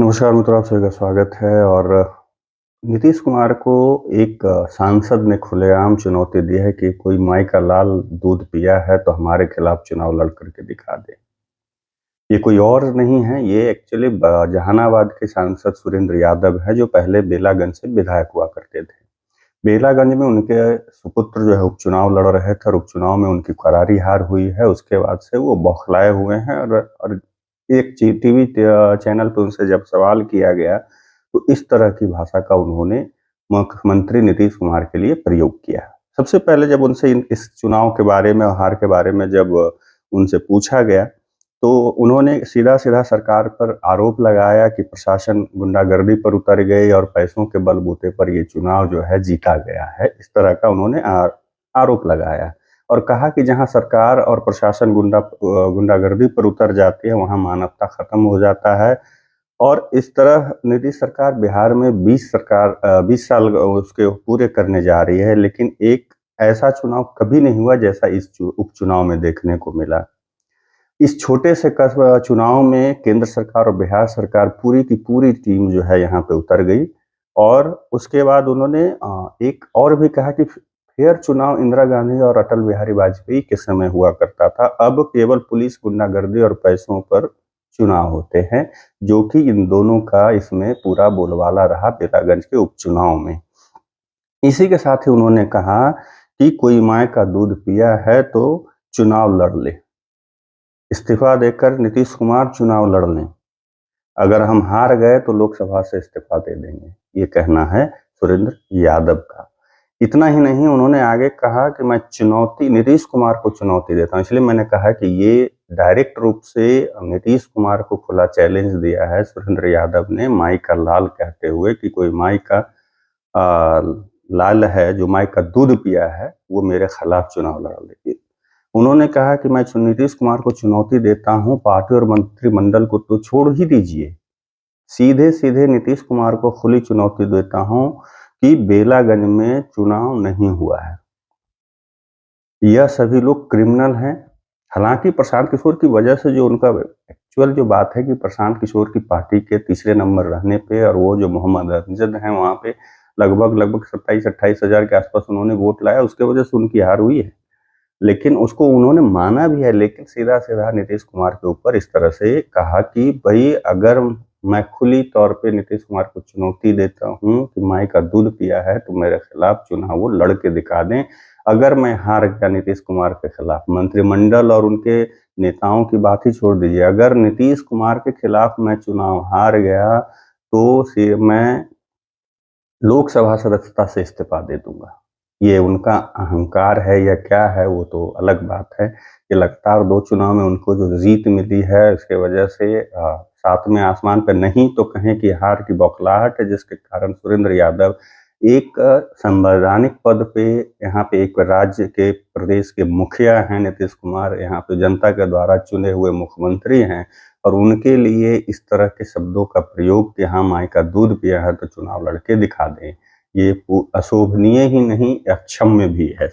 नमस्कार मित्रों, आप सभी का स्वागत है। और नीतीश कुमार को एक सांसद ने खुलेआम चुनौती दी है कि कोई माई का लाल दूध पिया है तो हमारे खिलाफ चुनाव लड़ करके दिखा दे। ये कोई और नहीं है, ये एक्चुअली जहानाबाद के सांसद सुरेंद्र यादव है, जो पहले बेलागंज से विधायक हुआ करते थे। बेलागंज में उनके सुपुत्र जो है उपचुनाव लड़ रहे थे और उपचुनाव में उनकी करारी हार हुई है। उसके बाद से वो बौखलाए हुए हैं और एक टीवी चैनल पे उनसे जब सवाल किया गया तो इस तरह की भाषा का उन्होंने मुख्यमंत्री नीतीश कुमार के लिए प्रयोग किया। सबसे पहले जब उनसे इस चुनाव के बारे में और हार के बारे में जब उनसे पूछा गया तो उन्होंने सीधा-सीधा सरकार पर आरोप लगाया कि प्रशासन गुंडागर्दी पर उतर गई और पैसों के बलबूते पर ये चुनाव जो है जीता गया है। इस तरह का उन्होंने आरोप लगाया और कहा कि जहां सरकार और प्रशासन गुंडागर्दी पर उतर जाती है, वहां मानवता खत्म हो जाता है। और इस तरह नीतीश सरकार बिहार में 20 साल उसके पूरे करने जा रही है, लेकिन एक ऐसा चुनाव कभी नहीं हुआ जैसा इस उपचुनाव में देखने को मिला। इस छोटे से चुनाव में केंद्र सरकार और बिहार सरकार पूरी की पूरी टीम जो है यहाँ पे उतर गई। और उसके बाद उन्होंने एक और भी कहा कि फेयर चुनाव इंदिरा गांधी और अटल बिहारी वाजपेयी के समय हुआ करता था, अब केवल पुलिस गुंडागर्दी और पैसों पर चुनाव होते हैं, जो कि इन दोनों का इसमें पूरा बोलबाला रहा बेलागंज के उपचुनाव में। इसी के साथ ही उन्होंने कहा कि कोई माय का दूध पिया है तो चुनाव लड़ ले। इस्तीफा देकर नीतीश कुमार चुनाव लड़ लें। अगर हम हार गए तो लोकसभा से इस्तीफा दे देंगे, ये कहना है सुरेंद्र यादव का। इतना ही नहीं, उन्होंने आगे कहा कि मैं नीतीश कुमार को चुनौती देता हूँ। इसलिए मैंने कहा कि ये डायरेक्ट रूप से नीतीश कुमार को खुला चैलेंज दिया है सुरेंद्र यादव ने, माई का लाल कहते हुए कि कोई माई का लाल है जो माई का दूध पिया है, वो मेरे खिलाफ चुनाव लड़ ले। उन्होंने कहा कि मैं नीतीश कुमार को चुनौती देता हूं, पार्टी और मंत्रिमंडल को तो छोड़ ही दीजिए, सीधे-सीधे नीतीश कुमार को खुली चुनौती देता हूं कि बेलागंज में चुनाव नहीं हुआ है। यह सभी लोग क्रिमिनल हैं। हालांकि प्रशांत किशोर की वजह से जो उनका एक्चुअल जो बात है कि प्रशांत किशोर की पार्टी के तीसरे नंबर रहने पे और वो जो मोहम्मद अमजद हैं वहां पे लगभग 27-28 हजार के आसपास उन्होंने वोट लाया, उसके वजह से उनकी हार हुई है। लेकिन उसको उन्होंने माना भी है, लेकिन सीधा-सीधा नीतीश कुमार के ऊपर इस तरह से कहा कि भई अगर मैं खुली तौर पे नीतीश कुमार को चुनौती देता हूँ कि माई का दूध पिया है तो मेरे खिलाफ चुनाव वो लड़ के दिखा दें। अगर मैं हार गया नीतीश कुमार के खिलाफ, मंत्रिमंडल और उनके नेताओं की बात ही छोड़ दीजिए, अगर नीतीश कुमार के खिलाफ मैं चुनाव हार गया तो मैं लोकसभा सदस्यता से इस्तीफा दे दूंगा। ये उनका अहंकार है या क्या है वो तो अलग बात है। ये लगातार 2 चुनाव में उनको जो जीत मिली है उसके वजह से सातवें आसमान पे नहीं तो कहें कि हार की बौखलाहट है, जिसके कारण सुरेंद्र यादव एक संवैधानिक पद पे, यहाँ पे एक राज्य के प्रदेश के मुखिया हैं नीतीश कुमार, यहाँ पे जनता के द्वारा चुने हुए मुख्यमंत्री हैं और उनके लिए इस तरह के शब्दों का प्रयोग कि हाँ माई का दूध पिया है तो चुनाव लड़के दिखा दें, ये अशोभनीय ही नहीं, अक्षम्य भी है।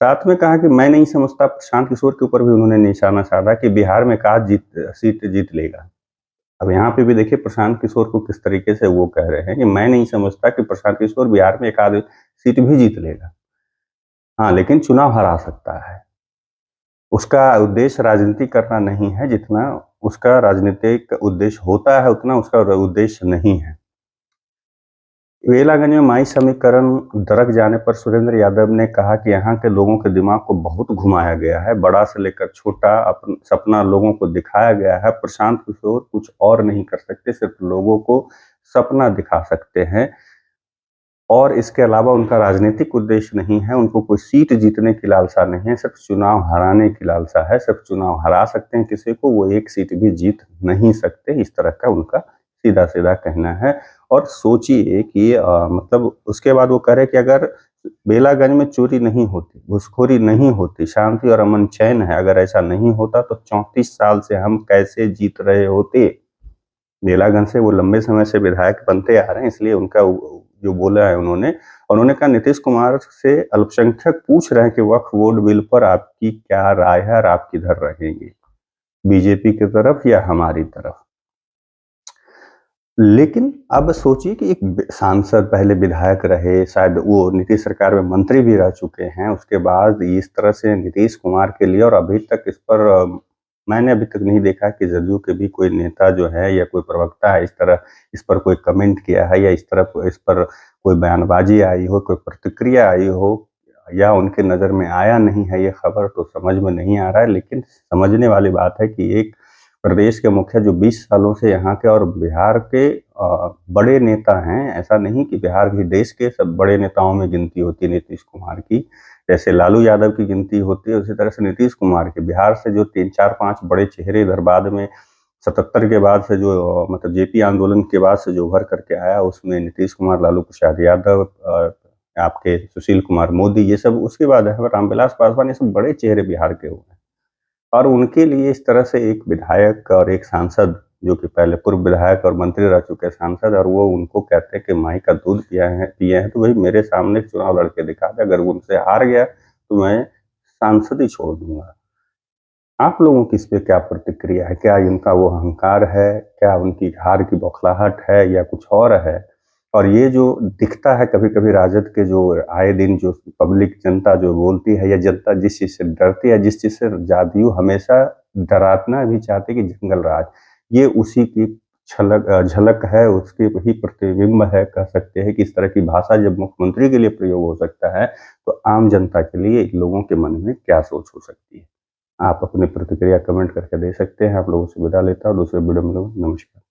साथ में कहा कि मैं नहीं समझता, प्रशांत किशोर के ऊपर भी उन्होंने निशाना साधा कि बिहार में कहा सीट जीत लेगा। अब यहाँ पे भी देखिए प्रशांत किशोर को किस तरीके से वो कह रहे हैं कि मैं नहीं समझता कि प्रशांत किशोर बिहार में एक आध सीट भी जीत लेगा। हाँ, लेकिन चुनाव हरा सकता है। उसका उद्देश्य राजनीति करना नहीं है, जितना उसका राजनीतिक उद्देश्य होता है उतना उसका उद्देश्य नहीं है। बेलागंज में माई समीकरण दरक जाने पर सुरेंद्र यादव ने कहा कि यहाँ के लोगों के दिमाग को बहुत घुमाया गया है, बड़ा से लेकर छोटा सपना लोगों को दिखाया गया है। प्रशांत किशोर कुछ और नहीं कर सकते, सिर्फ लोगों को सपना दिखा सकते हैं और इसके अलावा उनका राजनीतिक उद्देश्य नहीं है, उनको कोई सीट जीतने की लालसा नहीं है, सिर्फ चुनाव हराने की लालसा है। सिर्फ चुनाव हरा सकते हैं किसी को, वो एक सीट भी जीत नहीं सकते, इस तरह का उनका सीधा-सीधा कहना है। और सोचिए कि मतलब उसके बाद वो कह रहे कि अगर बेलागंज में चोरी नहीं होती, घूसखोरी नहीं होती, शांति और अमन चैन है, अगर ऐसा नहीं होता तो 34 साल से हम कैसे जीत रहे होते। बेलागंज से वो लंबे समय से विधायक बनते आ रहे हैं, इसलिए उनका जो बोला है उन्होंने कहा नीतीश कुमार से अल्पसंख्यक पूछ रहे हैं कि वक्फ बोर्ड बिल पर आपकी क्या राय है और आप किधर रहेंगे, बीजेपी की तरफ या हमारी तरफ। लेकिन अब सोचिए कि एक सांसद पहले विधायक रहे, शायद वो नीतीश सरकार में मंत्री भी रह चुके हैं, उसके बाद इस तरह से नीतीश कुमार के लिए और अभी तक इस पर मैंने अभी तक नहीं देखा कि जदयू के भी कोई नेता जो है या कोई प्रवक्ता है इस पर कोई कमेंट किया है या इस पर कोई बयानबाज़ी आई हो, कोई प्रतिक्रिया आई हो या उनके नज़र में आया नहीं है ये खबर तो समझ में नहीं आ रहा है। लेकिन समझने वाली बात है कि एक प्रदेश के मुखिया जो 20 सालों से यहाँ के और बिहार के बड़े नेता हैं, ऐसा नहीं कि बिहार भी देश के सब बड़े नेताओं में गिनती होती है नीतीश कुमार की। जैसे लालू यादव की गिनती होती है, उसी तरह से नीतीश कुमार की। बिहार से जो 3, 4, 5 बड़े चेहरे इधर बाद में 77 के बाद से जो मतलब जेपी आंदोलन के बाद से जो उभर करके आया, उसमें नीतीश कुमार, लालू प्रसाद यादव आपके सुशील कुमार मोदी, ये सब उसके बाद है रामविलास पासवान, ये सब बड़े चेहरे बिहार के हुए हैं। और उनके लिए इस तरह से एक विधायक और एक सांसद जो कि पहले पूर्व विधायक और मंत्री रह चुके सांसद और वो उनको कहते हैं कि माई का दूध पिए हैं तो भाई मेरे सामने चुनाव लड़के दिखा दे, अगर वो उनसे हार गया तो मैं सांसद ही छोड़ दूंगा। आप लोगों की इस पे क्या प्रतिक्रिया है? क्या इनका वो अहंकार है? क्या उनकी हार की बौखलाहट है या कुछ और है? और ये जो दिखता है कभी-कभी राजद के जो आए दिन जो पब्लिक जनता जो बोलती है या जनता जिस चीज़ से डरती है, जिस चीज़ से जदयू हमेशा डराना भी चाहती है कि जंगल राज, ये उसी की झलक है, उसके वही प्रतिबिंब है कह सकते हैं कि इस तरह की भाषा जब मुख्यमंत्री के लिए प्रयोग हो सकता है, तो आम जनता के लिए लोगों के मन में क्या सोच हो सकती है? आप अपनी प्रतिक्रिया कमेंट करके दे सकते हैं। आप लोगों से विदा लेता हूँ, दूसरे वीडियो में मिलूँगा। नमस्कार।